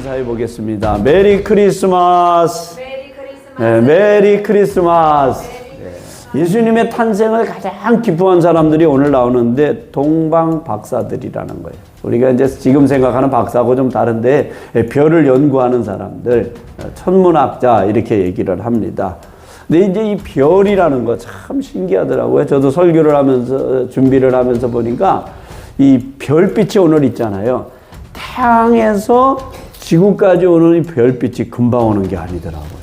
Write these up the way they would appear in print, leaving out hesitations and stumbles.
인사해 보겠습니다. 메리 크리스마스. 메리 크리스마스. 네, 메리 크리스마스. 네. 예수님의 탄생을 가장 기뻐한 사람들이 오늘 나오는데 동방 박사들이라는 거예요. 우리가 이제 지금 생각하는 박사하고 좀 다른데 별을 연구하는 사람들, 천문학자 이렇게 얘기를 합니다. 근데 이제 이 별이라는 거 참 신기하더라고요. 저도 설교를 하면서 준비를 하면서 보니까 이 별빛이 오늘 있잖아요. 태양에서 지구까지 오는 이 별빛이 금방 오는 게 아니더라고요.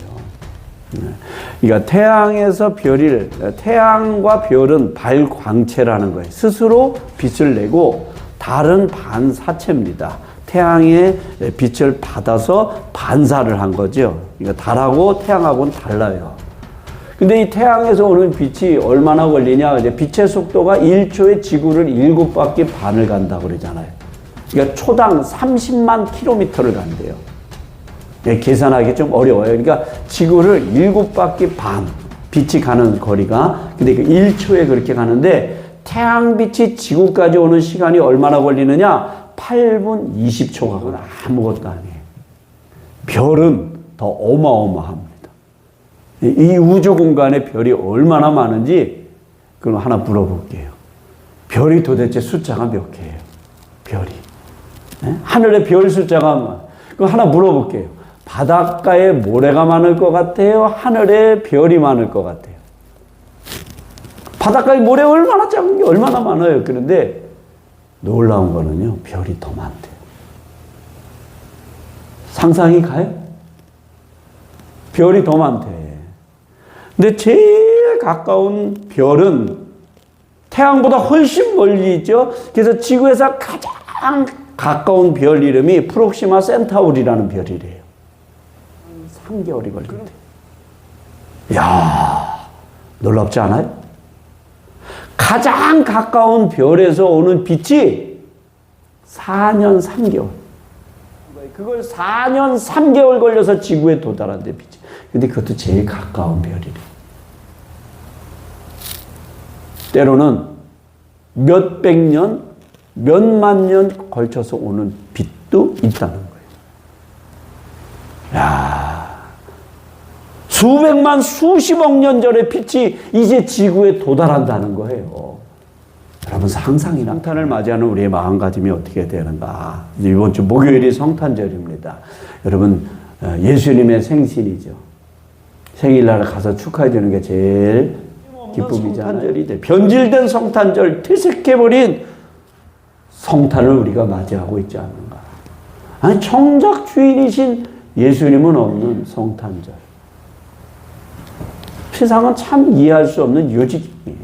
그러니까 태양에서 태양과 별은 발광체라는 거예요. 스스로 빛을 내고 다른 반사체입니다. 태양의 빛을 받아서 반사를 한 거죠. 그러니까 달하고 태양하고는 달라요. 근데 이 태양에서 오는 빛이 얼마나 걸리냐? 이제 빛의 속도가 1초에 지구를 7바퀴 반을 간다고 그러잖아요. 그러니까 초당 30만 킬로미터를 간대요. 계산하기 좀 어려워요. 그러니까 지구를 7바퀴 반 빛이 가는 거리가, 근데 그 1초에 그렇게 가는데 태양빛이 지구까지 오는 시간이 얼마나 걸리느냐? 8분 20초가 걸려. 아무것도 아니에요. 별은 더 어마어마합니다. 이 우주 공간에 별이 얼마나 많은지 그럼 하나 물어볼게요. 별이 도대체 숫자가 몇 개예요? 별이. 네? 하늘의 별 숫자가, 그럼 하나 물어볼게요. 바닷가에 모래가 많을 것 같아요? 하늘에 별이 많을 것 같아요? 바닷가에 모래 얼마나 작은 게 얼마나 많아요. 그런데 놀라운 거는요, 별이 더 많대요. 상상이 가요? 별이 더 많대. 근데 제일 가까운 별은 태양보다 훨씬 멀리 있죠. 그래서 지구에서 가장 가까운 별 이름이 프록시마 센타우리라는 별이래요. 3개월이 걸린대요. 이야, 놀랍지 않아요? 가장 가까운 별에서 오는 빛이 4년 3개월. 그걸 4년 3개월 걸려서 지구에 도달한대, 빛이. 근데 그것도 제일 가까운 별이래. 때로는 몇백 년, 몇만 년 걸쳐서 오는 빛도 있다는 거예요. 야, 수백만, 수십억 년 전의 빛이 이제 지구에 도달한다는 거예요. 여러분, 상상이나 성탄을 맞이하는 우리의 마음가짐이 어떻게 되는가? 이제 이번 주 목요일이 성탄절입니다. 여러분, 예수님의 생신이죠. 생일날 가서 축하해 주는 게 제일 기쁨이잖아요. 변질된 성탄절, 퇴색해버린 성탄을 우리가 맞이하고 있지 않는가. 아니, 정작 주인이신 예수님은 없는 성탄절. 세상은 참 이해할 수 없는 요직이에요.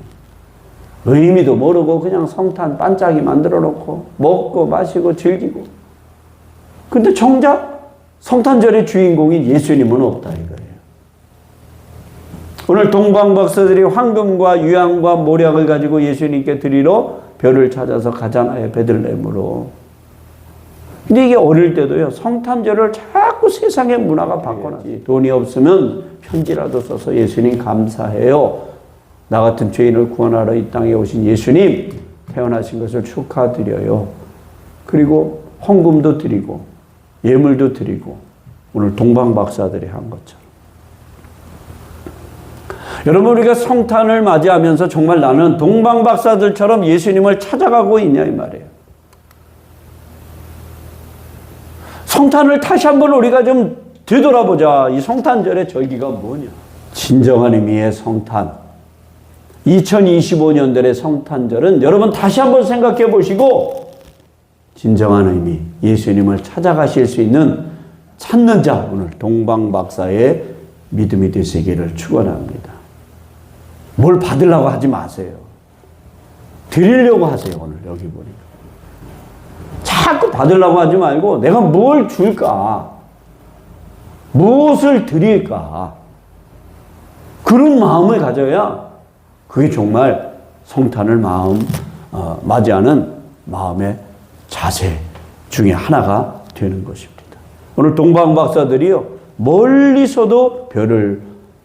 의미도 모르고 그냥 성탄 반짝이 만들어 놓고 먹고 마시고 즐기고. 근데 정작 성탄절의 주인공인 예수님은 없다 이거예요. 오늘 동방박사들이 황금과 유향과 모략을 가지고 예수님께 드리러 별을 찾아서 가잖아요. 베들레헴으로. 근데 이게 어릴 때도요, 성탄절을 자꾸 세상의 문화가 바꿔놨지. 돈이 없으면 편지라도 써서 예수님 감사해요. 나 같은 죄인을 구원하러 이 땅에 오신 예수님 태어나신 것을 축하드려요. 그리고 헌금도 드리고 예물도 드리고 오늘 동방박사들이 한 것처럼. 여러분, 우리가 성탄을 맞이하면서 정말 나는 동방박사들처럼 예수님을 찾아가고 있냐 이 말이에요. 성탄을 다시 한번 우리가 좀 되돌아보자. 이 성탄절의 절기가 뭐냐. 진정한 의미의 성탄. 2025년들의 성탄절은 여러분 다시 한번 생각해 보시고 진정한 의미, 예수님을 찾아가실 수 있는 찾는 자, 오늘 동방박사의 믿음이 되시기를 축원합니다. 뭘 받으려고 하지 마세요. 드리려고 하세요. 오늘 여기 보니까. 자꾸 받으려고 하지 말고 내가 뭘 줄까? 무엇을 드릴까? 그런 마음을 가져야 그게 정말 성탄을 맞이하는 마음의 자세 중에 하나가 되는 것입니다. 오늘 동방박사들이요, 멀리서도 별을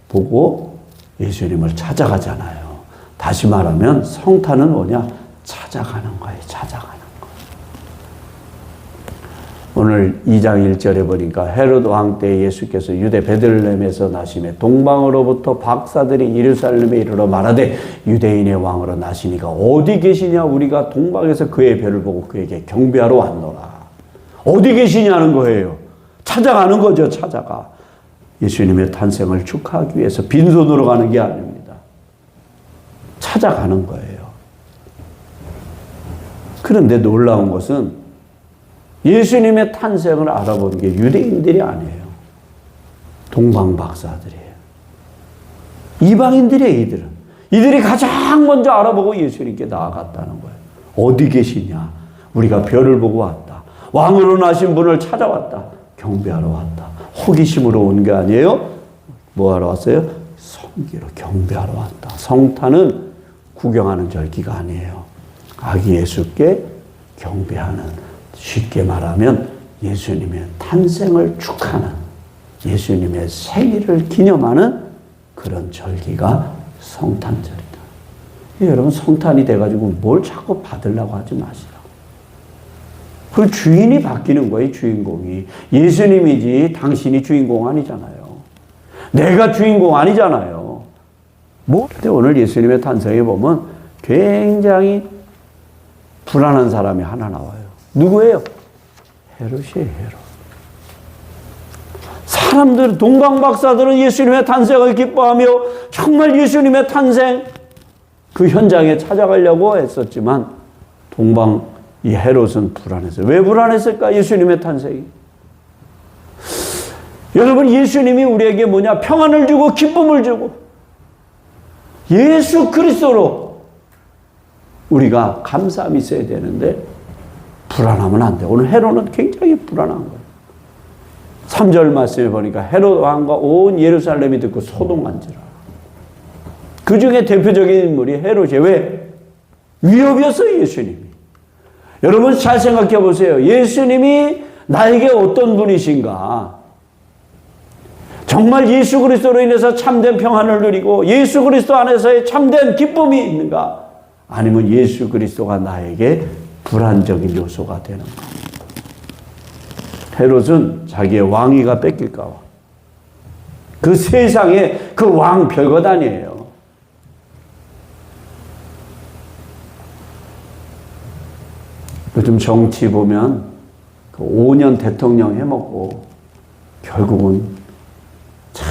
보고 예수님을 찾아가잖아요. 다시 말하면 성탄은 뭐냐? 찾아가는 거예요. 찾아가는 거. 오늘 2장 1절에 보니까 헤롯 왕 때 예수께서 유대 베들레헴에서 나심에 동방으로부터 박사들이 예루살렘에 이르러 말하되 유대인의 왕으로 나시니가 어디 계시냐? 우리가 동방에서 그의 별을 보고 그에게 경배하러 왔노라. 어디 계시냐는 거예요. 찾아가는 거죠. 찾아가. 예수님의 탄생을 축하하기 위해서 빈손으로 가는 게 아닙니다. 찾아가는 거예요. 그런데 놀라운 것은 예수님의 탄생을 알아본 게 유대인들이 아니에요. 동방 박사들이에요. 이방인들이에요, 이들은. 이들이 가장 먼저 알아보고 예수님께 나아갔다는 거예요. 어디 계시냐? 우리가 별을 보고 왔다. 왕으로 나신 분을 찾아왔다. 경배하러 왔다. 호기심으로 온 게 아니에요. 뭐 하러 왔어요? 섬기러 경배하러 왔다. 성탄은 구경하는 절기가 아니에요. 아기 예수께 경배하는, 쉽게 말하면 예수님의 탄생을 축하는, 예수님의 생일을 기념하는 그런 절기가 성탄절이다. 여러분, 성탄이 돼가지고 뭘 자꾸 받으려고 하지 마시라고. 그 주인이 바뀌는 거예요, 주인공이. 예수님이지 당신이 주인공 아니잖아요. 내가 주인공 아니잖아요. 근데 오늘 예수님의 탄생에 보면 굉장히 불안한 사람이 하나 나와요. 누구예요? 헤롯이에요, 헤롯. 사람들, 동방박사들은 예수님의 탄생을 기뻐하며 정말 예수님의 탄생 그 현장에 찾아가려고 했었지만 이 헤롯은 불안했어요. 왜 불안했을까? 예수님의 탄생이. 여러분, 예수님이 우리에게 뭐냐? 평안을 주고 기쁨을 주고 예수 그리스도로 우리가 감사함이 있어야 되는데 불안하면 안 돼. 오늘 헤롯은 굉장히 불안한 거예요. 3절 말씀에 보니까 헤롯 왕과 온 예루살렘이 듣고 소동한지라. 그 중에 대표적인 인물이 헤롯이에요. 왜? 위협이었어요, 예수님이. 여러분 잘 생각해 보세요. 예수님이 나에게 어떤 분이신가? 정말 예수 그리스도로 인해서 참된 평안을 누리고 예수 그리스도 안에서의 참된 기쁨이 있는가? 아니면 예수 그리스도가 나에게 불안적인 요소가 되는가? 헤롯은 자기의 왕위가 뺏길까 봐. 그 세상에 그 왕 별것 아니에요. 요즘 정치 보면 그 5년 대통령 해먹고 결국은 참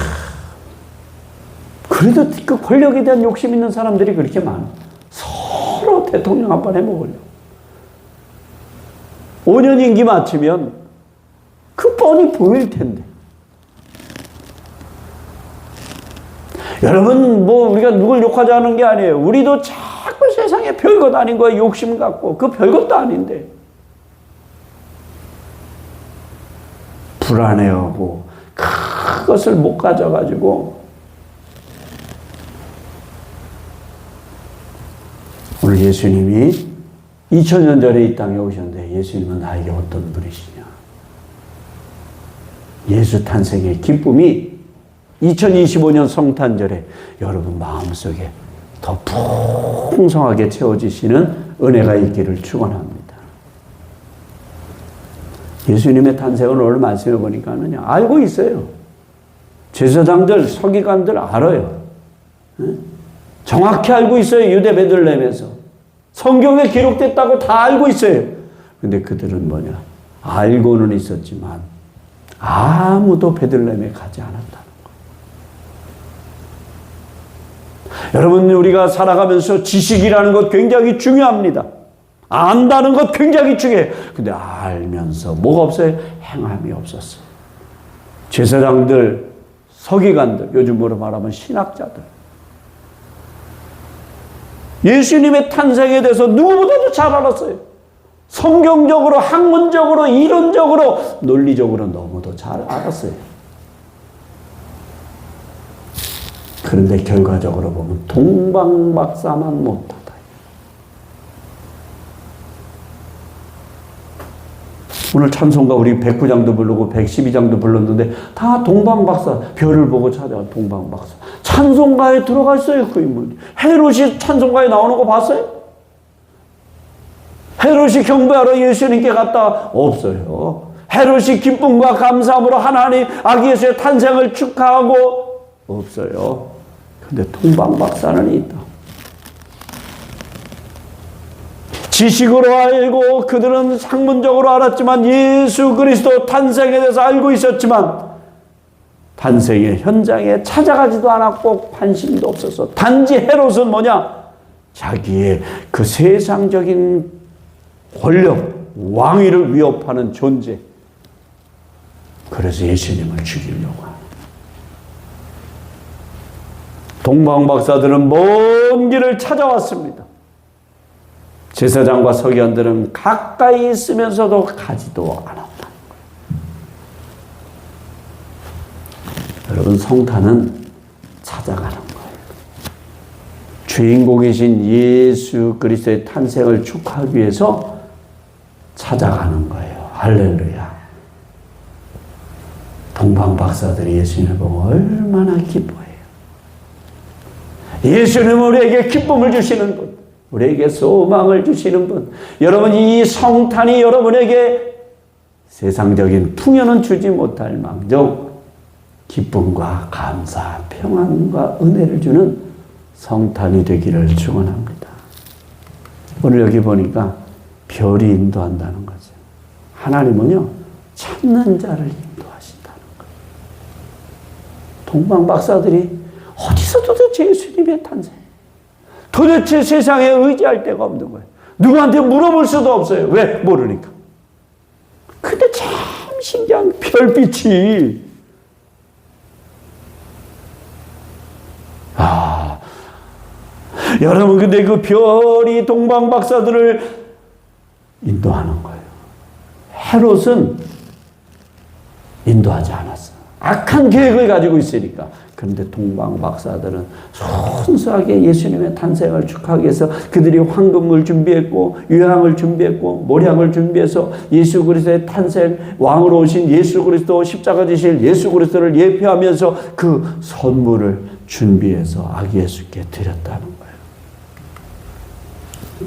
그래도 그 권력에 대한 욕심 있는 사람들이 그렇게 많아. 서로 대통령 한 번 해먹으려고. 5년 임기 마치면 그 뻔히 보일 텐데. 여러분, 우리가 누굴 욕하자는 게 아니에요. 우리도 자꾸 세상에 별것 아닌 거에 욕심 갖고, 그 별것도 아닌데. 불안해하고, 그것을 못 가져가지고, 오늘 예수님이 2000년 전에 이 땅에 오셨는데 예수님은 나에게 어떤 분이시냐. 예수 탄생의 기쁨이 2025년 성탄절에 여러분 마음속에 더 풍성하게 채워지시는 은혜가 있기를 축원합니다. 예수님의 탄생을 오늘 말씀해 보니까는요, 알고 있어요. 제사장들, 서기관들 알아요. 정확히 알고 있어요. 유대 베들레헴에서. 성경에 기록됐다고 다 알고 있어요. 근데 그들은 뭐냐? 알고는 있었지만 아무도 베들레헴에 가지 않았다는 거예요. 여러분, 우리가 살아가면서 지식이라는 것 굉장히 중요합니다. 안다는 것 굉장히 중요해요. 근데 알면서 뭐가 없어요? 행함이 없었어요. 제사장들, 서기관들, 요즘으로 말하면 신학자들. 예수님의 탄생에 대해서 누구보다도 잘 알았어요. 성경적으로, 학문적으로, 이론적으로, 논리적으로 너무도 잘 알았어요. 그런데 결과적으로 보면 동방박사만 못하다. 오늘 찬송가 우리 109장도 부르고 112장도 불렀는데 다 동방박사, 별을 보고 찾아와 동방박사. 찬송가에 들어가 있어요, 그 인물. 헤롯이 찬송가에 나오는 거 봤어요? 헤롯이 경배하러 예수님께 갔다? 없어요. 헤롯이 기쁨과 감사함으로 하나님 아기 예수의 탄생을 축하하고 없어요. 근데 동방박사는 있다. 지식으로 알고 그들은 학문적으로 알았지만 예수 그리스도 탄생에 대해서 알고 있었지만 탄생의 현장에 찾아가지도 않았고 관심도 없었어. 단지 헤롯은 뭐냐? 자기의 그 세상적인 권력, 왕위를 위협하는 존재. 그래서 예수님을 죽이려고 하는. 동방박사들은 먼 길을 찾아왔습니다. 제사장과 서기관들은 가까이 있으면서도 가지도 않았다. 여러분, 성탄은 찾아가는 거예요. 주인공이신 예수 그리스도의 탄생을 축하하기 위해서 찾아가는 거예요. 할렐루야. 동방박사들이 예수님을 보고 얼마나 기뻐해요. 예수님은 우리에게 기쁨을 주시는 분, 우리에게 소망을 주시는 분. 여러분, 이 성탄이 여러분에게 세상적인 풍요는 주지 못할 망정 기쁨과 감사, 평안과 은혜를 주는 성탄이 되기를 축원합니다. 오늘 여기 보니까 별이 인도한다는 거죠. 하나님은요, 찾는 자를 인도하신다는 거예요. 동방박사들이 어디서 도대체 예수님의 탄생? 도대체 세상에 의지할 데가 없는 거예요. 누구한테 물어볼 수도 없어요. 왜? 모르니까. 근데 참 신기한 별빛이 여러분, 근데 그 별이 동방박사들을 인도하는 거예요. 헤롯은 인도하지 않았어요. 악한 계획을 가지고 있으니까. 그런데 동방박사들은 순수하게 예수님의 탄생을 축하하기 위해서 그들이 황금을 준비했고 유향을 준비했고 모략을 준비해서 예수 그리스도의 탄생, 왕으로 오신 예수 그리스도, 십자가 지실 예수 그리스도를 예표하면서 그 선물을 준비해서 아기 예수께 드렸다는 거예요.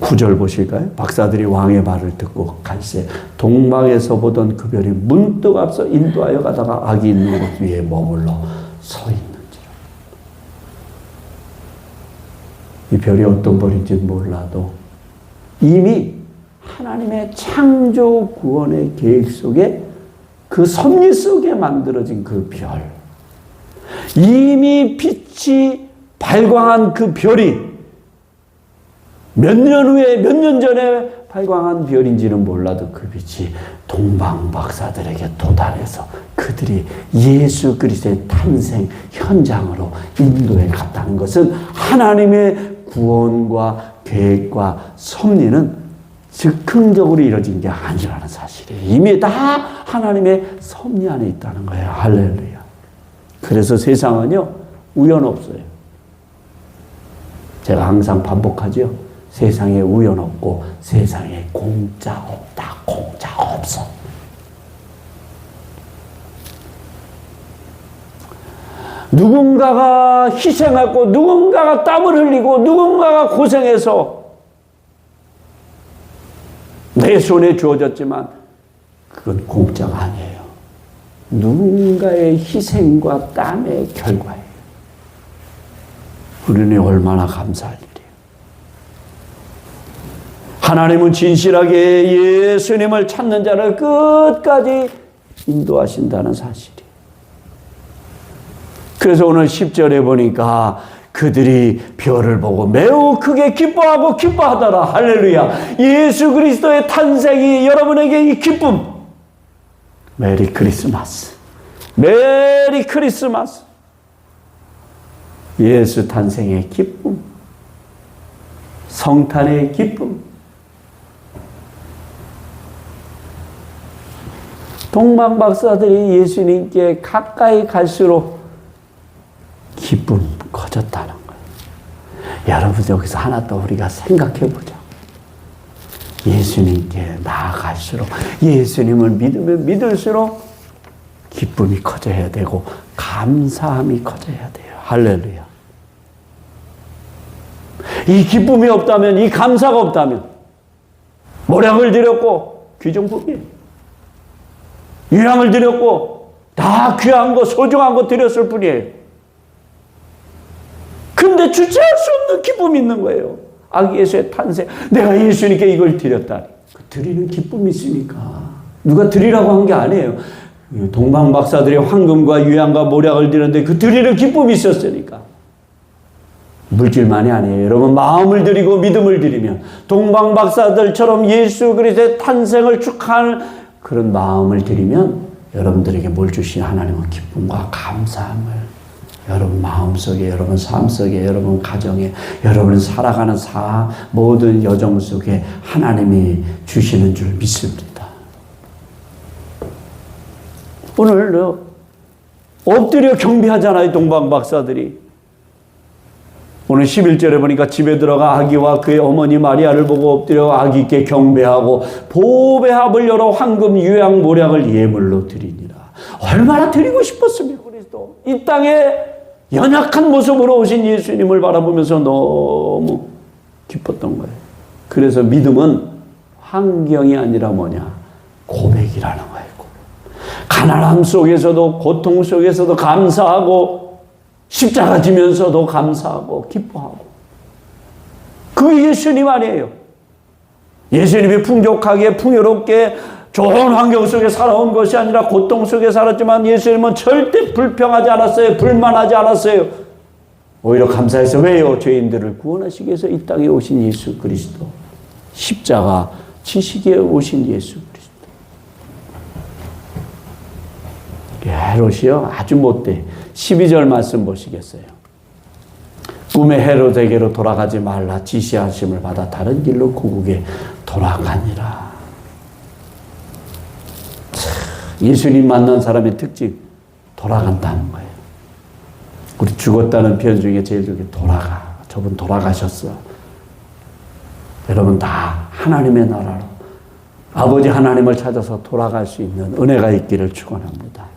9절 보실까요? 박사들이 왕의 말을 듣고 갈새 동방에서 보던 그 별이 문득 앞서 인도하여 가다가 아기 있는 곳 위에 머물러 서 있는지라. 이 별이 어떤 별인지 몰라도 이미 하나님의 창조 구원의 계획 속에 그 섭리 속에 만들어진 그 별, 이미 빛이 발광한 그 별이 몇 년 후에, 몇 년 전에 발광한 별인지는 몰라도 그 빛이 동방박사들에게 도달해서 그들이 예수 그리스도의 탄생 현장으로 인도해 갔다는 것은 하나님의 구원과 계획과 섭리는 즉흥적으로 이루어진 게 아니라는 사실이에요. 이미 다 하나님의 섭리 안에 있다는 거예요. 할렐루야. 그래서 세상은요, 우연 없어요. 제가 항상 반복하죠. 세상에 우연 없고 세상에 공짜 없다. 공짜 없어. 누군가가 희생하고 누군가가 땀을 흘리고 누군가가 고생해서 내 손에 주어졌지만 그건 공짜가 아니에요. 누군가의 희생과 땀의 결과예요. 우리는 얼마나 감사할 일이에요. 하나님은 진실하게 예수님을 찾는 자를 끝까지 인도하신다는 사실이에요. 그래서 오늘 10절에 보니까 그들이 별을 보고 매우 크게 기뻐하고 기뻐하더라. 할렐루야. 예수 그리스도의 탄생이 여러분에게 이 기쁨. 메리 크리스마스. 메리 크리스마스. 예수 탄생의 기쁨. 성탄의 기쁨. 동방박사들이 예수님께 가까이 갈수록 기쁨 커졌다는 거예요. 여러분, 여기서 하나 더 우리가 생각해 보자. 예수님께 나아갈수록, 예수님을 믿으면 믿을수록 기쁨이 커져야 되고 감사함이 커져야 돼요. 할렐루야. 이 기쁨이 없다면, 이 감사가 없다면 모략을 드렸고 귀중품이에요. 유향을 드렸고 다 귀한 거 소중한 거 드렸을 뿐이에요. 근데 주체할 수 없는 기쁨이 있는 거예요. 아기 예수의 탄생. 내가 예수님께 이걸 드렸다니. 그 드리는 기쁨이 있으니까. 누가 드리라고 한 게 아니에요. 동방 박사들이 황금과 유향과 모략을 드렸는데 그 드리는 기쁨이 있었으니까. 물질만이 아니에요. 여러분 마음을 드리고 믿음을 드리면 동방 박사들처럼 예수 그리스도의 탄생을 축하하는 그런 마음을 드리면 여러분들에게 뭘 주신 하나님은 기쁨과 감사함을 여러분 마음속에, 여러분 삶 속에, 여러분 가정에, 여러분 살아가는 모든 여정 속에 하나님이 주시는 줄 믿습니다. 오늘 엎드려 경배하잖아요, 동방 박사들이. 오늘 11절에 보니까 집에 들어가 아기와 그의 어머니 마리아를 보고 엎드려 아기께 경배하고 보배합을 열어 황금 유향 모략을 예물로 드리니라. 얼마나 드리고 싶었습니까, 그리스도. 이 땅에 연약한 모습으로 오신 예수님을 바라보면서 너무 기뻤던 거예요. 그래서 믿음은 환경이 아니라 뭐냐? 고백이라는 거예요. 가난함 속에서도 고통 속에서도 감사하고 십자가 지면서도 감사하고 기뻐하고. 그게 예수님 아니에요. 예수님이 풍족하게 풍요롭게 좋은 환경 속에 살아온 것이 아니라 고통 속에 살았지만 예수님은 절대 불평하지 않았어요. 불만하지 않았어요. 오히려 감사해서 왜요? 죄인들을 구원하시기 위해서 이 땅에 오신 예수 그리스도. 십자가 지시기에 오신 예수 그리스도. 헤롯이요 아주 못돼. 12절 말씀 보시겠어요? 꿈의 헤롯에게로 돌아가지 말라 지시하심을 받아 다른 길로 고국에 돌아가니라. 예수님 만난 사람의 특징 돌아간다는 거예요. 우리 죽었다는 표현 중에 제일 좋게 돌아가. 저분 돌아가셨어. 여러분 다 하나님의 나라로 아버지 하나님을 찾아서 돌아갈 수 있는 은혜가 있기를 축원합니다.